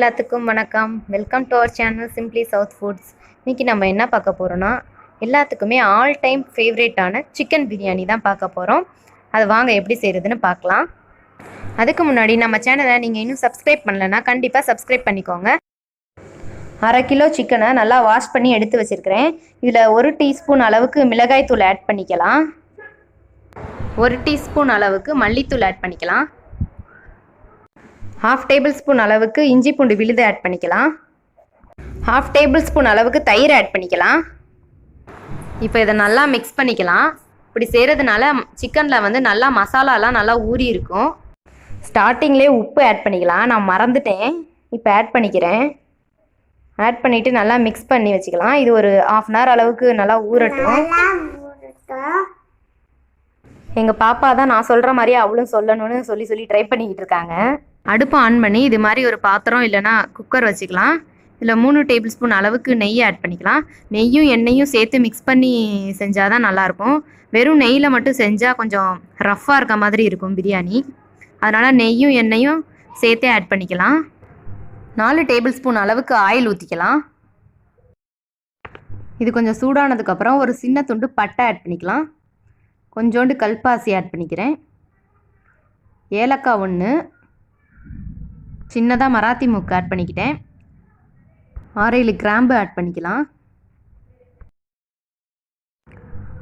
எல்லாத்துக்கும் வணக்கம். Welcome to our channel simply south foods. இன்றைக்கி நம்ம என்ன பார்க்க போகிறோன்னா, எல்லாத்துக்குமே ஆல் டைம் ஃபேவரேட்டான சிக்கன் பிரியாணி தான் பார்க்க போகிறோம். அது வாங்க எப்படி செய்கிறதுன்னு பார்க்கலாம். அதுக்கு முன்னாடி நம்ம சேனலை நீங்கள் இன்னும் சப்ஸ்கிரைப் பண்ணலைன்னா கண்டிப்பாக சப்ஸ்கிரைப் பண்ணிக்கோங்க. 1/2 கிலோ சிக்கனை நல்லா வாஷ் பண்ணி எடுத்து வச்சுருக்கிறேன். இதில் 1 டீஸ்பூன் அளவுக்கு மிளகாய் தூள் ஆட் பண்ணிக்கலாம். 1 டீஸ்பூன் அளவுக்கு மல்லித்தூள் ஆட் பண்ணிக்கலாம். 1/2 டேபிள் ஸ்பூன் அளவுக்கு இஞ்சி பூண்டு விழுது ஆட் பண்ணிக்கலாம். 1/2 டேபிள் ஸ்பூன் அளவுக்கு தயிர் ஆட் பண்ணிக்கலாம். இப்போ இதை நல்லா மிக்ஸ் பண்ணிக்கலாம். இப்படி செய்கிறதுனால சிக்கனில் வந்து நல்லா மசாலாலாம் நல்லா ஊறி இருக்கும். ஸ்டார்டிங்லேயே உப்பு ஆட் பண்ணிக்கலாம். நான் மறந்துட்டேன், இப்போ ஆட் பண்ணிக்கிறேன். ஆட் பண்ணிவிட்டு நல்லா மிக்ஸ் பண்ணி வச்சுக்கலாம். இது ஒரு 1/2 அன் ஹவர் அளவுக்கு நல்லா ஊறட்டும். எங்கள் பாப்பா தான் நான் சொல்கிற மாதிரியே அவளும் சொல்லணும்னு சொல்லி ட்ரை பண்ணிக்கிட்டு இருக்காங்க. அடுப்பு ஆன் பண்ணி இது மாதிரி ஒரு பாத்திரம் இல்லைனா குக்கர் வச்சுக்கலாம். இதில் 3 டேபிள் ஸ்பூன் அளவுக்கு நெய் ஆட் பண்ணிக்கலாம். நெய்யும் எண்ணெயும் சேர்த்து மிக்ஸ் பண்ணி செஞ்சால் தான் நல்லாயிருக்கும். வெறும் நெய்யில் மட்டும் செஞ்சால் கொஞ்சம் ரஃப்பாக இருக்க மாதிரி இருக்கும் பிரியாணி. அதனால் நெய்யும் எண்ணெயும் சேர்த்தே ஆட் பண்ணிக்கலாம். 4 டேபிள் ஸ்பூன் அளவுக்கு ஆயில் ஊற்றிக்கலாம். இது கொஞ்சம் சூடானதுக்கப்புறம் ஒரு சின்ன துண்டு பட்டை ஆட் பண்ணிக்கலாம். கொஞ்சோண்டு கல்பாசி ஆட் பண்ணிக்கிறேன். ஏலக்காய் 1, சின்னதாக மராத்திமோக்கு ஆட் பண்ணிக்கிட்டேன். 6-7 கிராம்பு ஆட் பண்ணிக்கலாம்.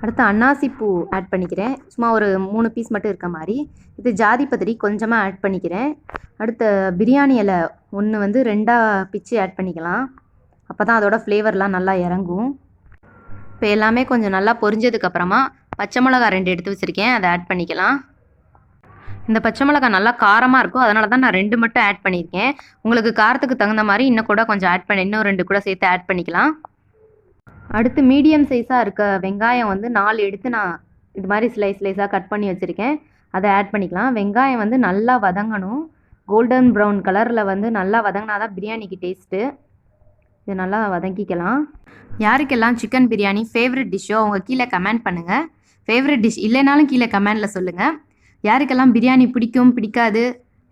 அடுத்து அன்னாசிப்பூ ஆட் பண்ணிக்கிறேன். சும்மா ஒரு 3 பீஸ் மட்டும் இருக்க மாதிரி. இது ஜாதிபத்திரி கொஞ்சமாக ஆட் பண்ணிக்கிறேன். அடுத்த பிரியாணி இலை 1 வந்து 2ஆக பிச்சு ஆட் பண்ணிக்கலாம். அப்போ தான் அதோட ஃப்ளேவர்லாம் நல்லா இறங்கும். இப்போ எல்லாமே கொஞ்சம் நல்லா பொரிஞ்சதுக்கப்புறமா பச்சை மிளகா 2 எடுத்து வச்சுருக்கேன், அதை ஆட் பண்ணிக்கலாம். இந்த பச்சை மிளகா நல்லா காரமாக இருக்கும், அதனால தான் நான் 2 மட்டும் ஆட் பண்ணியிருக்கேன். உங்களுக்கு காரத்துக்கு தகுந்த மாதிரி இன்னும் கூட கொஞ்சம் ஆட் பண்ணி இன்னும் 2 கூட சேர்த்து ஆட் பண்ணிக்கலாம். அடுத்து மீடியம் சைஸாக இருக்க வெங்காயம் வந்து 4 எடுத்து நான் இது மாதிரி ஸ்லைஸாக கட் பண்ணி வச்சுருக்கேன், அதை ஆட் பண்ணிக்கலாம். வெங்காயம் வந்து நல்லா வதங்கணும். கோல்டன் ப்ரௌன் கலரில் வந்து நல்லா வதங்கினா தான் பிரியாணிக்கு டேஸ்ட்டு. இது நல்லா வதங்கிக்கலாம். யாருக்கெல்லாம் சிக்கன் பிரியாணி ஃபேவரட் டிஷ்ஷோ அவங்க கீழே கமெண்ட் பண்ணுங்கள். ஃபேவரட் டிஷ் இல்லைனாலும் கீழே கமெண்டில் சொல்லுங்கள். யாருக்கெல்லாம் பிரியாணி பிடிக்கும் பிடிக்காது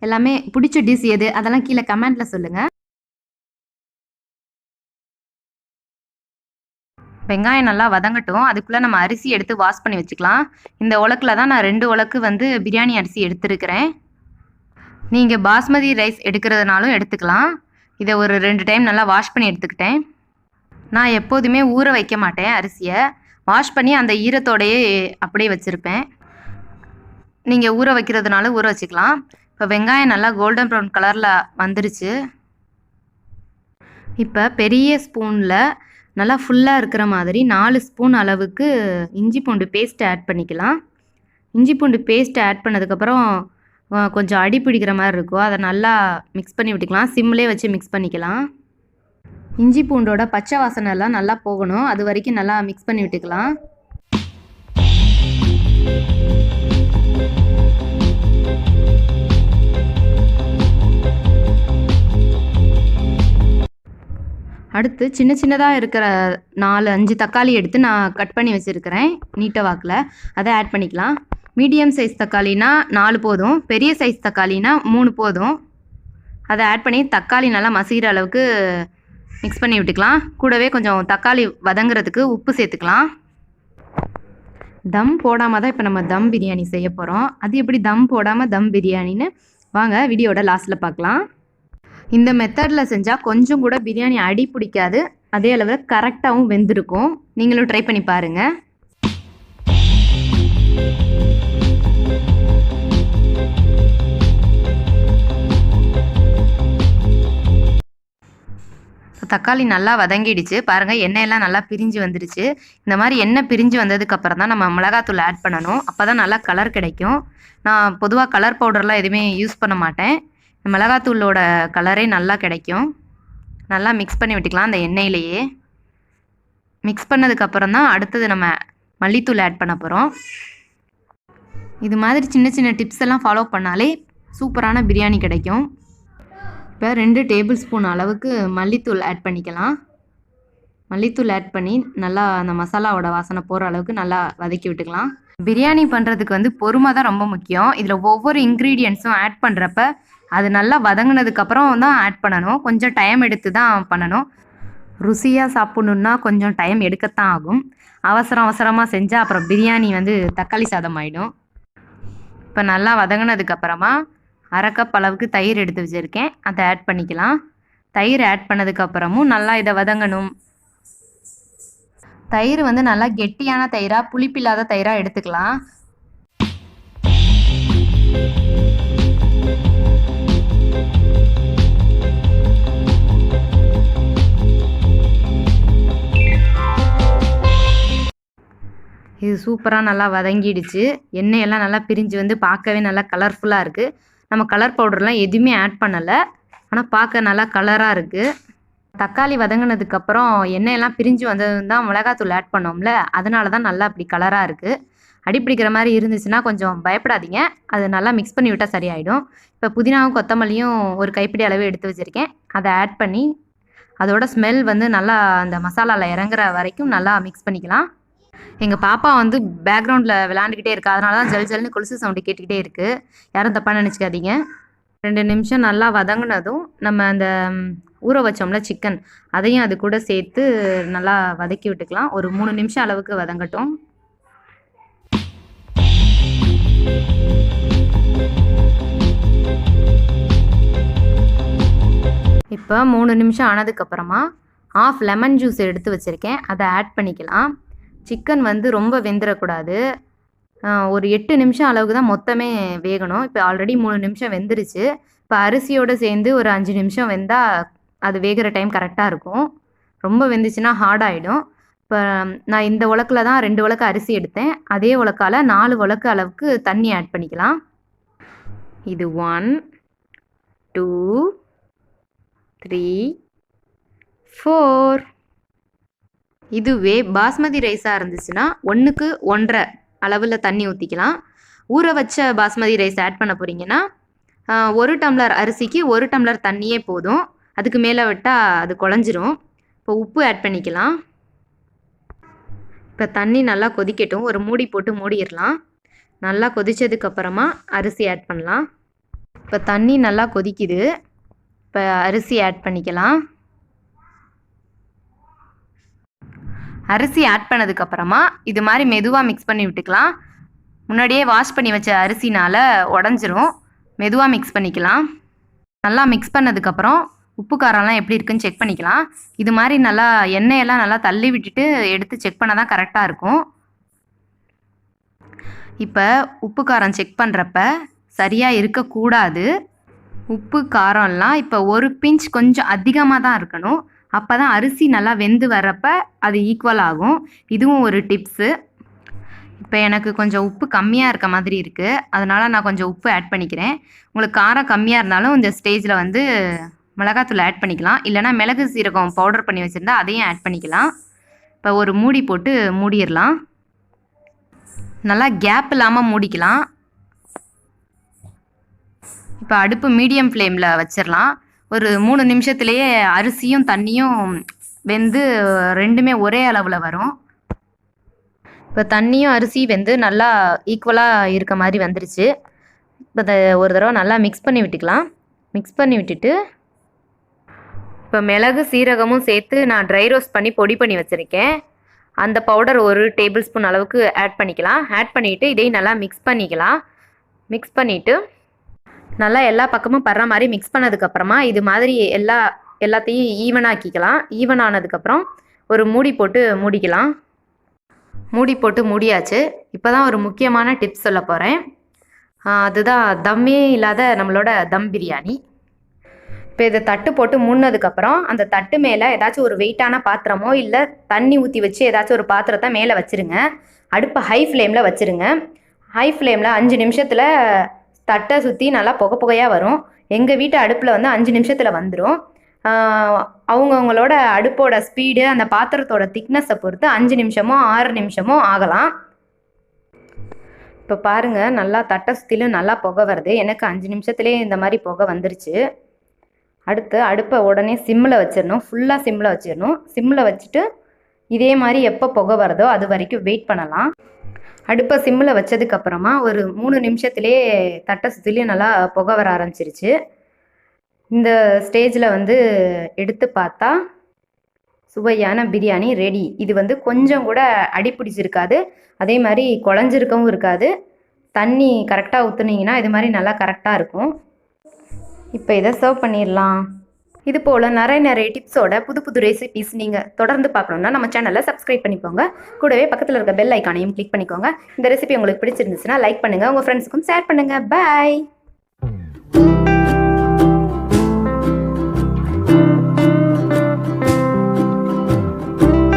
எல்லாமே பிடிச்ச டிஷ் எது அதெல்லாம் கீழே கமெண்ட்டில் சொல்லுங்கள். வெங்காயம் நல்லா வதங்கட்டும். அதுக்குள்ளே நம்ம அரிசி எடுத்து வாஷ் பண்ணி வச்சுக்கலாம். இந்த உலக்கில் தான் நான் 2 உலக்கு வந்து பிரியாணி அரிசி எடுத்துருக்கிறேன். நீங்கள் பாஸ்மதி ரைஸ் எடுக்கிறதுனாலும் எடுத்துக்கலாம். இதை ஒரு 2 டைம் நல்லா வாஷ் பண்ணி எடுத்துக்கிட்டேன். நான் எப்போதுமே ஊற வைக்க மாட்டேன், அரிசியை வாஷ் பண்ணி அந்த ஈரத்தோடையே அப்படியே வச்சுருப்பேன். நீங்கள் ஊற வைக்கிறதுனால ஊற வச்சுக்கலாம். இப்போ வெங்காயம் நல்லா கோல்டன் ப்ரௌன் கலரில் வந்துருச்சு. இப்போ பெரிய ஸ்பூனில் நல்லா ஃபுல்லாக இருக்கிற மாதிரி 4 ஸ்பூன் அளவுக்கு இஞ்சி பூண்டு பேஸ்ட்டு ஆட் பண்ணிக்கலாம். இஞ்சி பூண்டு பேஸ்ட்டு ஆட் பண்ணதுக்கப்புறம் கொஞ்சம் அடி பிடிக்கிற மாதிரி இருக்கும், அதை நல்லா மிக்ஸ் பண்ணி விட்டுக்கலாம். சிம்லேயே வச்சு மிக்ஸ் பண்ணிக்கலாம். இஞ்சி பூண்டோட பச்சை வாசனைலாம் நல்லா போகணும், அது வரைக்கும் நல்லா மிக்ஸ் பண்ணி விட்டுக்கலாம். அடுத்து சின்னதாக இருக்கிற 4-5 தக்காளி எடுத்து நான் கட் பண்ணி வச்சுருக்கிறேன் நீட்ட வாக்கில், அதை ஆட் பண்ணிக்கலாம். மீடியம் சைஸ் தக்காளினா 4 போதும், பெரிய சைஸ் தக்காளினா 3 போதும். அதை ஆட் பண்ணி தக்காளி நல்லா மசிகிற அளவுக்கு மிக்ஸ் பண்ணி விட்டுக்கலாம். கூடவே கொஞ்சம் தக்காளி வதங்குறதுக்கு உப்பு சேர்த்துக்கலாம். தம் போடாமல் தான் இப்போ நம்ம தம் பிரியாணி செய்ய போகிறோம். அது எப்படி தம் போடாமல் தம் பிரியாணின்னு வாங்க வீடியோட லாஸ்ட்டில் பார்க்கலாம். இந்த மெத்தடில் செஞ்சால் கொஞ்சம் கூட பிரியாணி அடி பிடிக்காது, அதே அளவில் கரெக்டாகவும் வெந்திருக்கும். நீங்களும் ட்ரை பண்ணி பாருங்கள். தக்காளி நல்லா வதங்கிடுச்சு பாருங்கள், எண்ணெயெல்லாம் நல்லா பிரிஞ்சு வந்துடுச்சு. இந்த மாதிரி எண்ணெய் பிரிஞ்சு வந்ததுக்கப்புறம் தான் நம்ம மிளகாத்தூள் ஆட் பண்ணணும், அப்போ தான் நல்லா கலர் கிடைக்கும். நான் பொதுவாக கலர் பவுடர்லாம் எதுவுமே யூஸ் பண்ண மாட்டேன், மிளகாத்தூளோட கலரே நல்லா கிடைக்கும். நல்லா மிக்ஸ் பண்ணி விட்டுக்கலாம். அந்த எண்ணெயிலேயே மிக்ஸ் பண்ணதுக்கப்புறம் தான் அடுத்தது நம்ம மல்லித்தூள் ஆட் பண்ண போகிறோம். இது மாதிரி சின்ன டிப்ஸ் எல்லாம் ஃபாலோ பண்ணாலே சூப்பரான பிரியாணி கிடைக்கும். இப்போ 2 டேபிள் ஸ்பூன் அளவுக்கு மல்லித்தூள் ஆட் பண்ணிக்கலாம். மல்லித்தூள் ஆட் பண்ணி நல்லா அந்த மசாலாவோட வாசனை போகிற அளவுக்கு நல்லா வதக்கி விட்டுக்கலாம். பிரியாணி பண்ணுறதுக்கு வந்து பொறுமை தான் ரொம்ப முக்கியம். இதில் ஒவ்வொரு இன்க்ரீடியன்ட்ஸும் ஆட் பண்ணுறப்ப அது நல்லா வதங்கினதுக்கப்புறம் தான் ஆட் பண்ணணும். கொஞ்சம் டைம் எடுத்து தான் பண்ணணும். ருசியாக சாப்பிட்ணுன்னா கொஞ்சம் டைம் எடுக்கத்தான் ஆகும். அவசரமாக செஞ்சால் அப்புறம் பிரியாணி வந்து தக்காளி சாதம் ஆகிடும். இப்போ நல்லா வதங்கினதுக்கப்புறமா 1/2 கப் அளவுக்கு தயிர் எடுத்து வச்சுருக்கேன். அதை ஆட் பண்ணிக்கலாம். தயிர் ஆட் பண்ணதுக்கப்புறமும் நல்லா இதை வதங்கணும். தயிர் வந்து நல்லா கெட்டியான தயிராக புளிப்பில்லாத தயிராக எடுத்துக்கலாம். இது சூப்பராக நல்லா வதங்கிடுச்சு. எண்ணெயெல்லாம் நல்லா பிரிஞ்சு வந்து பார்க்கவே நல்லா கலர்ஃபுல்லாக இருக்குது. நம்ம கலர் பவுடர்லாம் எதுவுமே ஆட் பண்ணலை. ஆனால் பார்க்க நல்லா கலராக இருக்குது. தக்காளி வதங்கினதுக்கப்புறம் எண்ணெயெல்லாம் பிரிஞ்சு வந்தது தான் மிளகாத்தூள் ஆட் பண்ணோம்ல, அதனால தான் நல்லா அப்படி கலராக இருக்குது. அடிப்பிடிக்கிற மாதிரி இருந்துச்சுன்னா கொஞ்சம் பயப்படாதீங்க. அது நல்லா மிக்ஸ் பண்ணி விட்டால் சரியாயிடும். இப்போ புதினாவும் கொத்தமல்லியும் ஒரு கைப்பிடி அளவு எடுத்து வச்சுருக்கேன். அதை ஆட் பண்ணி அதோட ஸ்மெல் வந்து நல்லா அந்த மசாலாவில் இறங்குற வரைக்கும் நல்லா மிக்ஸ் பண்ணிக்கலாம். எங்கள் பாப்பா வந்து பேக்ரவுண்டில் விளாண்டுக்கிட்டே இருக்கா. அதனால தான் ஜல் ஜல்னு கொலுசு சவுண்டு கேட்டுக்கிட்டே இருக்குது. யாரும் தப்பாக நினச்சிக்காதீங்க. 2 நிமிஷம் நல்லா வதங்கினதும் நம்ம அந்த ஊற வச்சோம்ல சிக்கன், அதையும் அது கூட சேர்த்து நல்லா வதக்கி விட்டுக்கலாம். ஒரு 3 நிமிஷம் அளவுக்கு வதங்கட்டும். இப்போ 3 நிமிஷம் ஆனதுக்கப்புறமா 1/2 லெமன் ஜூஸ் எடுத்து வச்சுருக்கேன். அதை ஆட் பண்ணிக்கலாம். சிக்கன் வந்து ரொம்ப வெந்துடக்கூடாது. ஒரு 8 நிமிஷம் அளவுக்கு தான் மொத்தமே வேகணும். இப்போ ஆல்ரெடி 3 நிமிஷம் வெந்துருச்சு. இப்போ அரிசியோடு சேர்ந்து ஒரு 5 நிமிஷம் வெந்தால் அது வேகிற டைம் கரெக்டாக இருக்கும். ரொம்ப வெந்துச்சுன்னா ஹார்ட் ஆகிடும். இப்போ நான் இந்த உலக்கில் தான் 2 உலக்கு அரிசி எடுத்தேன். அதே உலக்கால் 4 உலக்கு அளவுக்கு தண்ணி ஆட் பண்ணிக்கலாம். இது 1 2 3 4. இதுவே பாஸ்மதி ரைஸாக இருந்துச்சுன்னா 1க்கு 1.5 அளவில் தண்ணி ஊற்றிக்கலாம். ஊற வச்ச பாஸ்மதி ரைஸ் ஆட் பண்ண போகிறீங்கன்னா 1 டம்ளர் அரிசிக்கு 1 டம்ளர் தண்ணியே போதும். அதுக்கு மேலே விட்டால் அது குழஞ்சிரும். இப்போ உப்பு ஆட் பண்ணிக்கலாம். இப்போ தண்ணி நல்லா கொதிக்கட்டும். ஒரு மூடி போட்டு மூடிடலாம். நல்லா கொதித்ததுக்கப்புறமா அரிசி ஆட் பண்ணலாம். இப்போ தண்ணி நல்லா கொதிக்குது. இப்போ அரிசி ஆட் பண்ணிக்கலாம். அரிசி ஆட் பண்ணதுக்கப்புறமா இது மாதிரி மெதுவாக மிக்ஸ் பண்ணி விட்டுக்கலாம். முன்னாடியே வாஷ் பண்ணி வச்ச அரிசினால் உடஞ்சிரும். மெதுவாக மிக்ஸ் பண்ணிக்கலாம். நல்லா மிக்ஸ் பண்ணதுக்கப்புறம் உப்பு காரம்லாம் எப்படி இருக்குன்னு செக் பண்ணிக்கலாம். இது மாதிரி நல்லா எண்ணெயெல்லாம் நல்லா தள்ளி விட்டுட்டு எடுத்து செக் பண்ண தான் கரெக்டாக இருக்கும். இப்போ உப்பு காரம் செக் பண்ணுறப்ப சரியாக இருக்கக்கூடாது. உப்பு காரம்லாம் இப்போ ஒரு பிஞ்ச் கொஞ்சம் அதிகமாக தான் இருக்கணும். அப்போ தான் அரிசி நல்லா வெந்து வர்றப்ப அது ஈக்குவல் ஆகும். இதுவும் ஒரு டிப்ஸு. இப்போ எனக்கு கொஞ்சம் உப்பு கம்மியாக இருக்க மாதிரி இருக்குது. அதனால் நான் கொஞ்சம் உப்பு ஆட் பண்ணிக்கிறேன். உங்களுக்கு காரம் கம்மியாக இருந்தாலும் இந்த ஸ்டேஜில் வந்து மிளகாத்தூள் ஆட் பண்ணிக்கலாம். இல்லைனா மிளகு சீரகம் பவுடர் பண்ணி வச்சுருந்தா அதையும் ஆட் பண்ணிக்கலாம். இப்போ ஒரு மூடி போட்டு மூடிடலாம். நல்லா கேப் இல்லாமல் மூடிக்கலாம். இப்போ அடுப்பு மீடியம் ஃப்ளேமில் வச்சிடலாம். ஒரு 3 நிமிஷத்துலேயே அரிசியும் தண்ணியும் வெந்து ரெண்டுமே ஒரே அளவில் வரும். இப்போ தண்ணியும் அரிசி வெந்து நல்லா ஈக்குவலாக இருக்க மாதிரி வந்துருச்சு. இப்போ அதை ஒரு தடவை நல்லா மிக்ஸ் பண்ணி விட்டுக்கலாம். மிக்ஸ் பண்ணி விட்டுட்டு இப்போ மிளகு சீரகமும் சேர்த்து நான் ட்ரை ரோஸ்ட் பண்ணி பொடி பண்ணி வச்சுருக்கேன். அந்த பவுடர் 1 டேபிள் ஸ்பூன் அளவுக்கு ஆட் பண்ணிக்கலாம். ஆட் பண்ணிவிட்டு இதையும் நல்லா மிக்ஸ் பண்ணிக்கலாம். மிக்ஸ் பண்ணிவிட்டு நல்லா எல்லா பக்கமும் படுற மாதிரி மிக்ஸ் பண்ணதுக்கப்புறமா இது மாதிரி எல்லாத்தையும் ஈவனாக்கிக்கலாம். ஈவன் ஆனதுக்கப்புறம் ஒரு மூடி போட்டு மூடிக்கலாம். மூடி போட்டு மூடியாச்சு. இப்போ தான் ஒரு முக்கியமான டிப்ஸ் சொல்ல போகிறேன். அதுதான் தம்மே இல்லாத நம்மளோட தம் பிரியாணி. இப்போ இதை தட்டு போட்டு மூடினதுக்கப்புறம் அந்த தட்டு மேலே ஏதாச்சும் ஒரு வெயிட்டான பாத்திரமோ இல்லை தண்ணி ஊற்றி வச்சு ஏதாச்சும் ஒரு பாத்திரத்தை மேலே வச்சுருங்க. அடுப்பை ஹை ஃப்ளேமில் வச்சுருங்க. ஹை ஃப்ளேமில் 5 நிமிஷத்தில் தட்டை சுற்றி நல்லா புகையாக வரும். எங்கள் வீட்டு அடுப்பில் வந்து 5 நிமிஷத்தில் வந்துடும். அவங்கவுங்களோட அடுப்போட ஸ்பீடு அந்த பாத்திரத்தோட திக்னஸை பொறுத்து 5 நிமிஷமோ 6 நிமிஷமோ ஆகலாம். இப்போ பாருங்கள் நல்லா தட்டை சுற்றிலும் நல்லா புகை வருது. எனக்கு 5 நிமிஷத்துலேயே இந்த மாதிரி புகை வந்துருச்சு. அடுத்து அடுப்பை உடனே சிம்மில் வச்சிடணும். ஃபுல்லாக சிம்மில் வச்சிடணும். சிம்மில் வச்சுட்டு இதே மாதிரி எப்போ புகை வருதோ அது வரைக்கும் வெயிட் பண்ணலாம். அடுப்பை சிம்மில் வச்சதுக்கப்புறமா ஒரு 3 நிமிஷத்துலேயே தட்டை சுற்றிலையும் நல்லா புகை வர ஆரம்பிச்சிருச்சு. இந்த ஸ்டேஜில் வந்து எடுத்து பார்த்தா சுவையான பிரியாணி ரெடி. இது வந்து கொஞ்சம் கூட அடி பிடிச்சிருக்காது, அதே மாதிரி குழஞ்சிருக்கவும் இருக்காது. தண்ணி கரெக்டாக ஊற்றுனீங்கன்னா இது மாதிரி நல்லா கரெக்டாக இருக்கும். இப்போ இதை சர்வ் பண்ணிடலாம். இது போல் நிறைய டிப்ஸோட புது புது ரெசிபிஸ் நீங்கள் தொடர்ந்து பார்க்கணுன்னா நம்ம சேனலை சப்ஸ்கிரைப் பண்ணிக்கோங்க. கூடவே பக்கத்தில் இருக்க பெல் ஐக்கானையும் கிளிக் பண்ணிக்கோங்க. இந்த ரெசிபி உங்களுக்கு பிடிச்சிருந்துச்சுன்னா லைக் பண்ணுங்கள், உங்கள் ஃப்ரெண்ட்ஸுக்கும் ஷேர் பண்ணுங்கள். பாய்.